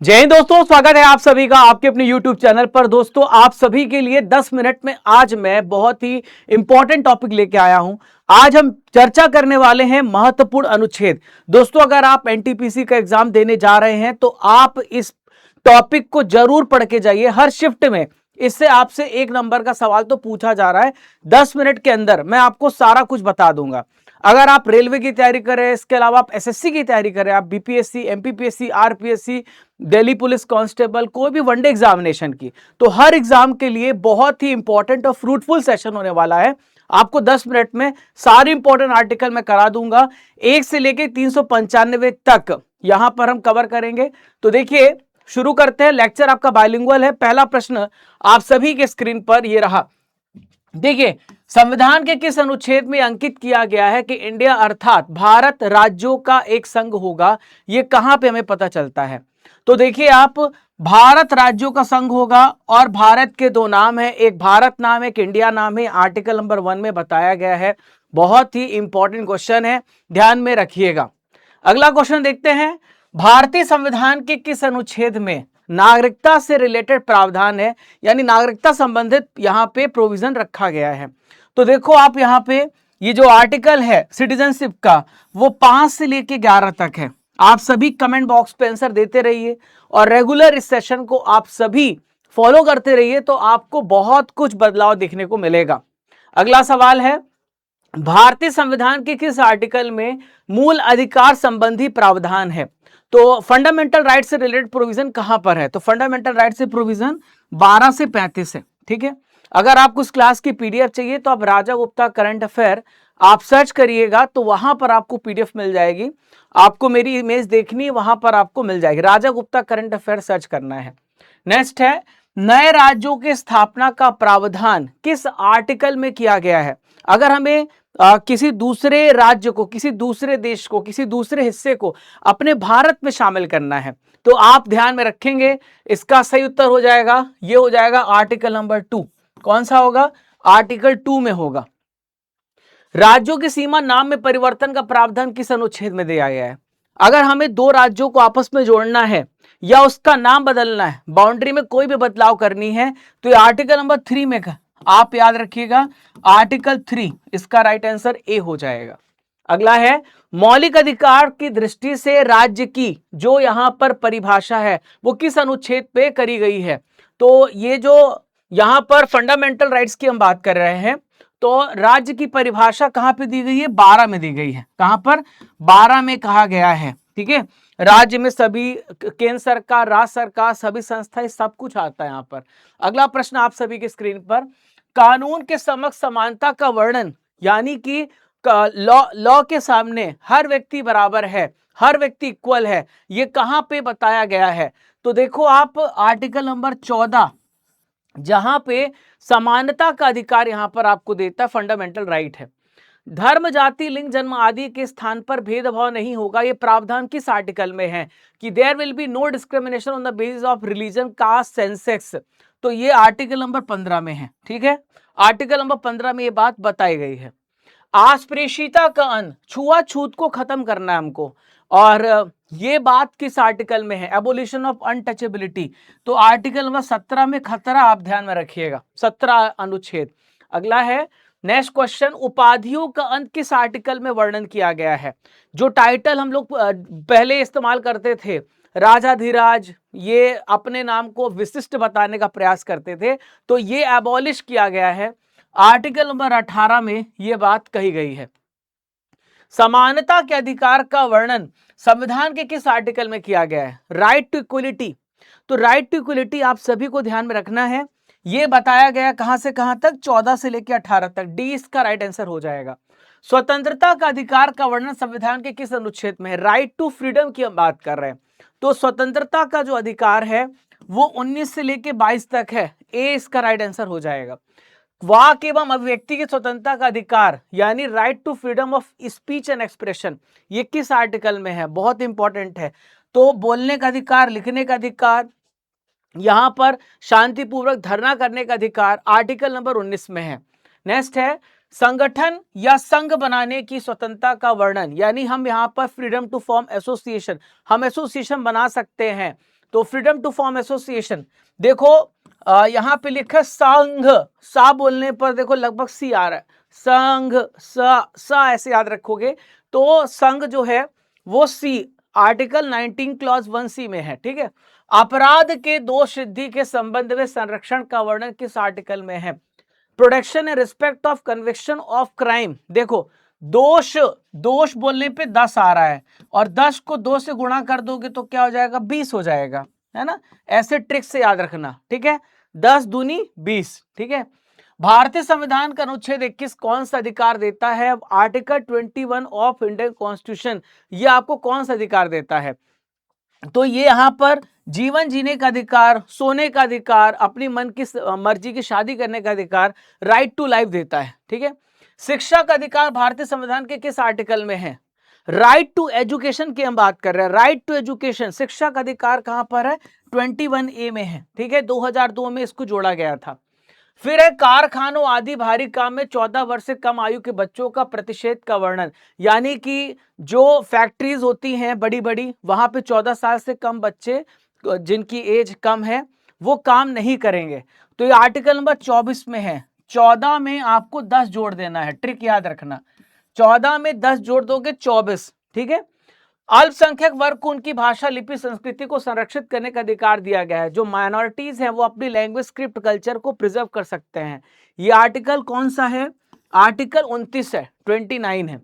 जय हिंद दोस्तों, स्वागत है आप सभी का आपके अपने YouTube चैनल पर। दोस्तों, आप सभी के लिए 10 मिनट में आज मैं बहुत ही इंपॉर्टेंट टॉपिक लेके आया हूं। आज हम चर्चा करने वाले हैं महत्वपूर्ण अनुच्छेद। दोस्तों, अगर आप एनटीपीसी का एग्जाम देने जा रहे हैं तो आप इस टॉपिक को जरूर पढ़ के जाइए। हर शिफ्ट में इससे आपसे एक नंबर का सवाल तो पूछा जा रहा है। 10 मिनट के अंदर मैं आपको सारा कुछ बता दूंगा। अगर आप रेलवे की तैयारी कर रहे हैं, इसके अलावा आप एसएससी की तैयारी कर रहे हैं, आप BPSC, MPPSC, RPSC, Delhi police constable, कोई भी वनडे एग्जामिनेशन की, तो हर एग्जाम के लिए बहुत ही इंपॉर्टेंट और फ्रूटफुल सेशन होने वाला है। आपको 10 मिनट में सारे इंपॉर्टेंट आर्टिकल मैं करा दूंगा। 1 से लेकर 395 तक यहां पर हम कवर करेंगे। तो देखिए, शुरू करते हैं। लेक्चर आपका बाइलिंगुअल है। पहला प्रश्न आप सभी के स्क्रीन पर ये रहा। देखिए, संविधान के किस अनुच्छेद में अंकित किया गया है कि इंडिया अर्थात भारत राज्यों का एक संघ होगा? ये कहां पे हमें पता चलता है? तो देखिए, आप भारत राज्यों का संघ होगा और भारत के दो नाम है, एक भारत नाम है, एक इंडिया नाम है। आर्टिकल नंबर 1 में बताया गया है। बहुत ही इंपॉर्टेंट क्वेश्चन है, ध्यान में रखिएगा। अगला क्वेश्चन देखते हैं। भारतीय संविधान के किस अनुच्छेद में नागरिकता से रिलेटेड प्रावधान है, यानी नागरिकता संबंधित यहां पे प्रोविजन रखा गया है? तो देखो, आप यहां पे ये जो आर्टिकल है सिटीजनशिप का, वो 5 से लेके 11 तक है। आप सभी कमेंट बॉक्स पे आंसर देते रहिए और रेगुलर इस सेशन को आप सभी फॉलो करते रहिए, तो आपको बहुत कुछ बदलाव देखने को मिलेगा। अगला सवाल है, भारतीय संविधान के किस आर्टिकल में मूल अधिकार संबंधी प्रावधान है? तो फंडामेंटल राइट से रिलेटेड प्रोविजन कहां पर है? तो फंडामेंटल राइट से प्रोविजन 12 से 35 है। ठीक है, अगर आपको इस क्लास की पीडीएफ चाहिए तो आप राजा गुप्ता करंट अफेयर आप सर्च करिएगा, तो वहां पर आपको पीडीएफ मिल जाएगी। आपको मेरी इमेज देखनी है, वहां पर आपको मिल जाएगी। राजा गुप्ता करंट अफेयर सर्च करना है। नेक्स्ट है, नए राज्यों की स्थापना का प्रावधान किस आर्टिकल में किया गया है? अगर हमें किसी दूसरे राज्य को, किसी दूसरे देश को, किसी दूसरे हिस्से को अपने भारत में शामिल करना है, तो आप ध्यान में रखेंगे, इसका सही उत्तर हो जाएगा, ये हो जाएगा आर्टिकल नंबर 2। कौन सा होगा? आर्टिकल 2 में होगा। राज्यों की सीमा नाम में परिवर्तन का प्रावधान किस अनुच्छेद में दिया गया है? अगर हमें दो राज्यों को आपस में जोड़ना है या उसका नाम बदलना है, बाउंड्री में कोई भी बदलाव करनी है, तो ये आर्टिकल नंबर 3 में आप याद रखिएगा, आर्टिकल 3, इसका राइट आंसर ए हो जाएगा। अगला है, मौलिक अधिकार की दृष्टि से राज्य की जो यहां पर परिभाषा है वो किस अनुच्छेद पे करी गई है? तो ये जो यहां पर फंडामेंटल राइट्स की हम बात कर रहे हैं, तो राज्य की परिभाषा कहां पे दी गई है? 12 में दी गई है। कहां पर? 12 में कहा गया है। ठीक है, राज्य में सभी, केंद्र सरकार, राज्य सरकार, सभी संस्थाएं, सब कुछ आता है यहां पर। अगला प्रश्न आप सभी के स्क्रीन पर, कानून के समक्ष समानता का वर्णन, यानी कि लॉ के सामने हर व्यक्ति बराबर है, हर व्यक्ति इक्वल है, ये कहां पे बताया गया है? तो देखो, आप आर्टिकल नंबर 14, जहां पे समानता का अधिकार यहां पर आपको देता है, फंडामेंटल राइट है। धर्म, जाति, लिंग, जन्म आदि के स्थान पर भेदभाव नहीं होगा, ये प्रावधान किस आर्टिकल में है? कि there will be no discrimination on the basis of religion, caste, Sensex. तो ये आर्टिकल नंबर 15 में है। ठीक है, आर्टिकल नंबर 15 में ये बात बताई गई है। अस्पृश्यता का अंत, छुआछूत को खत्म करना है हमको, और ये बात किस आर्टिकल में है? Abolition of untouchability. तो आर्टिकल नंबर 17 में खतरा, आप ध्यान में रखिएगा, 17 अनुच्छेद। अगला है, नेक्स्ट क्वेश्चन, उपाधियों का अंत किस आर्टिकल में वर्णन किया गया है? जो टाइटल हम लोग पहले इस्तेमाल करते थे, राजाधिराज, ये अपने नाम को विशिष्ट बताने का प्रयास करते थे, तो ये एबॉलिश किया गया है। आर्टिकल नंबर 18 में यह बात कही गई है। समानता के अधिकार का वर्णन संविधान के किस आर्टिकल में किया गया है? Right to equality. तो राइट टू इक्वलिटी आप सभी को ध्यान में रखना है, यह बताया गया कहां से कहां तक? 14 से लेकर 18 तक। डी इसका राइट आंसर हो जाएगा। स्वतंत्रता का अधिकार का वर्णन संविधान के किस अनुच्छेद में है? राइट टू फ्रीडम की हम बात कर रहे हैं। तो स्वतंत्रता का जो अधिकार है वो 19 से लेकर 22 तक है। ए इसका राइट आंसर हो जाएगा। वाक एवं अभिव्यक्ति की स्वतंत्रता का अधिकार, यानी right to freedom of speech and expression, ये किस आर्टिकल में है? बहुत इंपॉर्टेंट है। तो बोलने का अधिकार, लिखने का अधिकार, यहां पर शांतिपूर्वक धरना करने का अधिकार आर्टिकल नंबर 19 में है। नेक्स्ट है, संगठन या संघ बनाने की स्वतंत्रता का वर्णन, यानी हम यहां पर फ्रीडम टू फॉर्म एसोसिएशन, हम एसोसिएशन बना सकते हैं, तो फ्रीडम टू फॉर्म एसोसिएशन, देखो यहाँ पे लिखा संघ, सा बोलने पर देखो लगभग सी आ रहा है, संघ, सा ऐसे याद रखोगे तो संघ जो है वो सी, आर्टिकल 19 क्लॉज 1C में है, ठीक है। अपराध के दोष सिद्धि के संबंध में संरक्षण का वर्णन किस आर्टिकल में है? Protection and respect of conviction of crime, देखो दोष, दोष बोलने पे 10 आ रहा है और 10 को 2 से गुणा कर दोगे तो क्या हो जाएगा, 20 हो जाएगा, है ना। ऐसे ट्रिक से याद रखना, ठीक है। 10 दूनी 20, ठीक है। भारतीय संविधान का अनुच्छेद 21 कौन सा अधिकार देता है? आर्टिकल 21 ऑफ इंडियन कॉन्स्टिट्यूशन, ये आपको कौन सा अधिकार देता है? तो ये यहाँ पर जीवन जीने का अधिकार, सोने का अधिकार, अपनी मन की मर्जी की शादी करने का अधिकार, राइट टू लाइफ देता है, ठीक है। शिक्षा का अधिकार भारतीय संविधान के किस आर्टिकल में है? राइट टू एजुकेशन की हम बात कर रहे हैं, राइट टू एजुकेशन, शिक्षा का अधिकार कहां पर है? 21A में है, ठीक है। 2002 में इसको जोड़ा गया था। फिर है कारखानों आदि भारी काम में 14 वर्ष से कम आयु के बच्चों का प्रतिषेध का वर्णन, यानी कि जो फैक्ट्रीज होती हैं बड़ी बड़ी, वहां पे 14 साल से कम बच्चे जिनकी एज कम है वो काम नहीं करेंगे। तो ये आर्टिकल नंबर 24 में है। 14 में आपको 10 जोड़ देना है, ट्रिक याद रखना, 14 में 10 जोड़ दोगे 24, ठीक है। अल्पसंख्यक वर्ग को उनकी भाषा, लिपि, संस्कृति को संरक्षित करने का अधिकार दिया गया है। जो माइनॉरिटीज हैं वो अपनी लैंग्वेज, स्क्रिप्ट, कल्चर को प्रिजर्व कर सकते हैं। ये आर्टिकल कौन सा है? आर्टिकल 29 है, 29 है।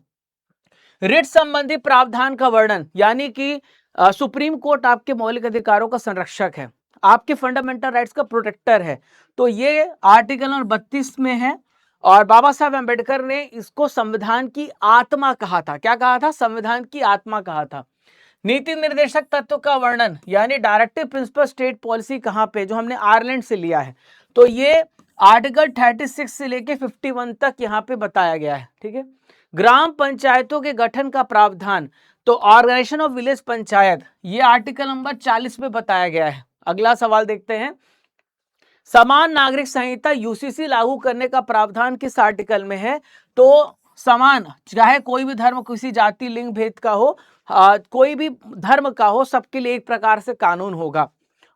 रिट संबंधी प्रावधान का वर्णन, यानी कि सुप्रीम कोर्ट आपके मौलिक अधिकारों का संरक्षक है, आपके फंडामेंटल राइट्स का प्रोटेक्टर है। तो ये आर्टिकल नंबर 32 में है और बाबा साहब अम्बेडकर ने इसको संविधान की आत्मा कहा था। क्या कहा था? संविधान की आत्मा कहा था। नीति निर्देशक तत्व का वर्णन, यानी डायरेक्टिव प्रिंसिपल स्टेट पॉलिसी कहां पे, जो हमने आयरलैंड से लिया है, तो ये आर्टिकल 36 से लेके 51 तक यहाँ पे बताया गया है, ठीक है। ग्राम पंचायतों के गठन का प्रावधान, तो ऑर्गेनाइजेशन ऑफ विलेज पंचायत, ये आर्टिकल नंबर 40 में बताया गया है। अगला सवाल देखते हैं, समान नागरिक संहिता यूसीसी लागू करने का प्रावधान किस आर्टिकल में है? तो समान, चाहे कोई भी धर्म, किसी जाति, लिंग भेद का हो, कोई भी धर्म का हो, सबके लिए एक प्रकार से कानून होगा।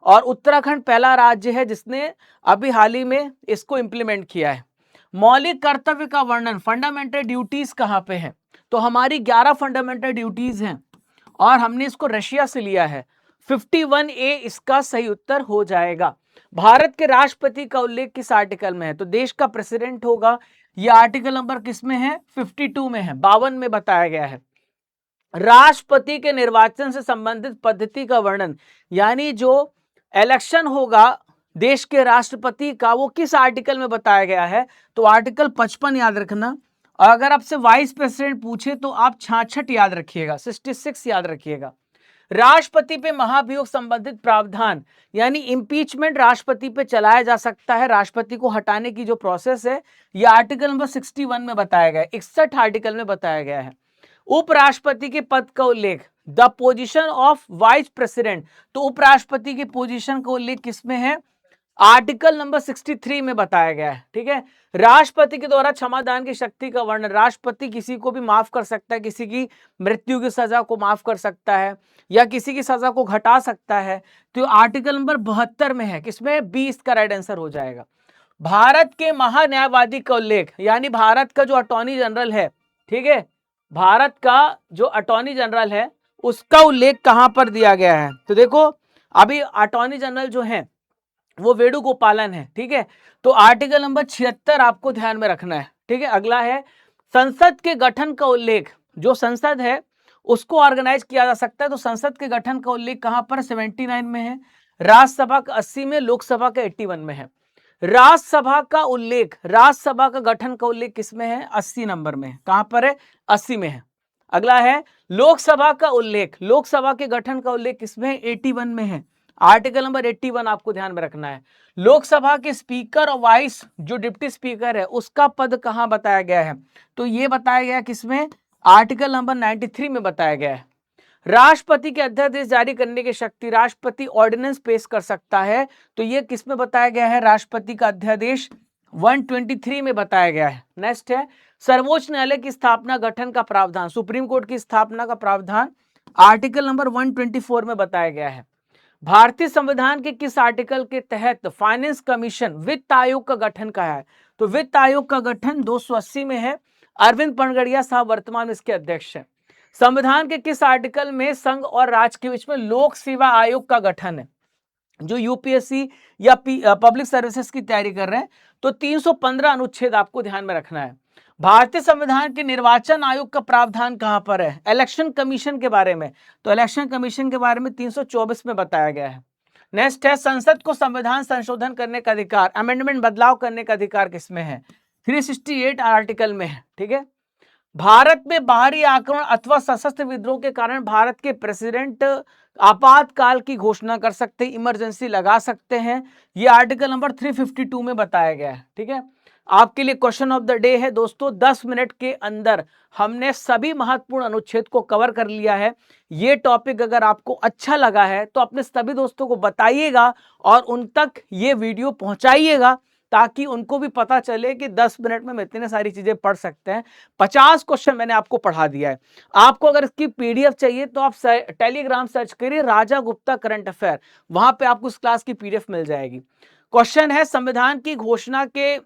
और उत्तराखंड पहला राज्य है जिसने अभी हाल ही में इसको इंप्लीमेंट किया है। मौलिक कर्तव्य का वर्णन, फंडामेंटल ड्यूटीज कहाँ पे है? तो हमारी 11 फंडामेंटल ड्यूटीज हैं और हमने इसको रशिया से लिया है। 51A इसका सही उत्तर हो जाएगा। भारत के राष्ट्रपति का उल्लेख किस आर्टिकल में है? तो देश का प्रेसिडेंट होगा, यह आर्टिकल नंबर किस में है? 52 में है, 52 में बताया गया है। राष्ट्रपति के निर्वाचन से संबंधित पद्धति का वर्णन, यानी जो इलेक्शन होगा देश के राष्ट्रपति का, वो किस आर्टिकल में बताया गया है? तो आर्टिकल 55 याद रखना। और अगर आपसे वाइस प्रेसिडेंट पूछे तो आप 66 याद रखिएगा, 66 याद रखिएगा। राष्ट्रपति पे महाभियोग संबंधित प्रावधान, यानी इंपीचमेंट राष्ट्रपति पे चलाया जा सकता है, राष्ट्रपति को हटाने की जो प्रोसेस है, यह आर्टिकल नंबर 61 में बताया गया है, 61 आर्टिकल में बताया गया है। उपराष्ट्रपति के पद का उल्लेख, the position of vice president, तो उपराष्ट्रपति की पोजीशन का उल्लेख किसमें है? आर्टिकल नंबर 63 में बताया गया है, ठीक है। राष्ट्रपति के द्वारा क्षमादान की शक्ति का वर्णन, राष्ट्रपति किसी को भी माफ कर सकता है, किसी की मृत्यु की सजा को माफ कर सकता है या किसी की सजा को घटा सकता है, तो आर्टिकल नंबर 72 में है, किसमें? 20 का राइट आंसर हो जाएगा। भारत के महान्यायवादी का उल्लेख, यानी भारत का जो अटॉर्नी जनरल है, ठीक है, भारत का जो अटॉर्नी जनरल है उसका उल्लेख कहां पर दिया गया है? तो देखो अभी अटॉर्नी जनरल जो है वो वेणुगोपालन है, ठीक है। तो आर्टिकल नंबर 76 आपको ध्यान में रखना है, ठीक है। अगला है संसद के गठन का उल्लेख, जो संसद है उसको ऑर्गेनाइज किया जा सकता है, तो संसद के गठन का उल्लेख कहां पर? 79 में है, राज्यसभा का 80 में, लोकसभा का 81 में है। राज्यसभा का उल्लेख, राज्यसभा का गठन का उल्लेख किसमें है? 80 नंबर में है। कहां पर है? 80 में है। अगला है लोकसभा का उल्लेख, लोकसभा के गठन का उल्लेख किसमें है? 81 में है, आर्टिकल नंबर 81 आपको ध्यान में रखना है। लोकसभा के स्पीकर और वाइस जो डिप्टी स्पीकर है उसका पद कहां बताया गया है? तो ये बताया गया किसमें? आर्टिकल नंबर 93 में बताया गया है। राष्ट्रपति के अध्यादेश जारी करने की शक्ति, राष्ट्रपति ऑर्डिनेंस पेश कर सकता है, तो ये किसमें बताया गया है? राष्ट्रपति का अध्यादेश 123 में बताया गया है। नेक्स्ट है सर्वोच्च न्यायालय की स्थापना, गठन का प्रावधान, सुप्रीम कोर्ट की स्थापना का प्रावधान आर्टिकल नंबर 124 में बताया गया है। भारतीय संविधान के किस आर्टिकल के तहत फाइनेंस कमीशन वित्त आयोग का गठन कहा है? तो वित्त आयोग का गठन 280 में है। अरविंद पनगड़िया साहब वर्तमान में इसके अध्यक्ष हैं। संविधान के किस आर्टिकल में संघ और राज्य के बीच में लोक सेवा आयोग का गठन है? जो यूपीएससी या पब्लिक सर्विसेज की तैयारी कर रहे हैं, तो 315 अनुच्छेद आपको ध्यान में रखना है। भारतीय संविधान के निर्वाचन आयोग का प्रावधान कहां पर है? इलेक्शन कमीशन के बारे में, तो इलेक्शन कमीशन के बारे में 324 में बताया गया है। नेक्स्ट है, संसद को संविधान संशोधन करने का अधिकार, अमेंडमेंट बदलाव करने का अधिकार किसमें है? 368 आर्टिकल में है। ठीक है। भारत में बाहरी आक्रमण अथवा सशस्त्र विद्रोह के कारण भारत के प्रेसिडेंट आपातकाल की घोषणा कर सकते हैं, इमरजेंसी लगा सकते हैं। ये आर्टिकल नंबर 352 में बताया गया है। ठीक है। आपके लिए क्वेश्चन ऑफ द डे है दोस्तों, 10 मिनट के अंदर हमने सभी महत्वपूर्ण अनुच्छेद को कवर कर लिया है। ये टॉपिक अगर आपको अच्छा लगा है तो अपने सभी दोस्तों को बताइएगा और उन तक ये वीडियो पहुंचाइएगा, ताकि उनको भी पता चले कि 10 मिनट में हम इतने सारी चीजें पढ़ सकते हैं। 50 क्वेश्चन मैंने आपको पढ़ा दिया है। आपको अगर इसकी पीडीएफ चाहिए तो आप टेलीग्राम सर्च करिए राजा गुप्ता करंट अफेयर, वहां पे आपको इस क्लास की पीडीएफ मिल जाएगी। क्वेश्चन है, संविधान की घोषणा के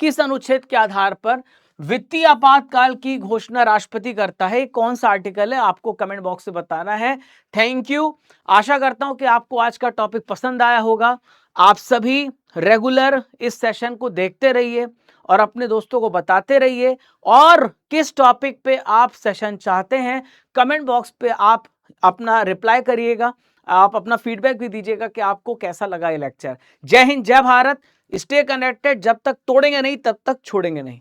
किस अनुच्छेद के आधार पर वित्तीय आपातकाल की घोषणा राष्ट्रपति करता है? कौन सा आर्टिकल है? आपको कमेंट बॉक्स से बताना है। Thank you. आशा करता हूं कि आपको आज का टॉपिक पसंद आया होगा। आप सभी रेगुलर इस सेशन को देखते रहिए और अपने दोस्तों को बताते रहिए, और किस टॉपिक पे आप सेशन चाहते हैं कमेंट बॉक्स पे आप अपना रिप्लाई करिएगा। आप अपना फीडबैक भी दीजिएगा कि आपको कैसा लगा ये लेक्चर। जय हिंद, जय भारत। Stay connected. जब तक तोड़ेंगे नहीं तब तक छोड़ेंगे नहीं।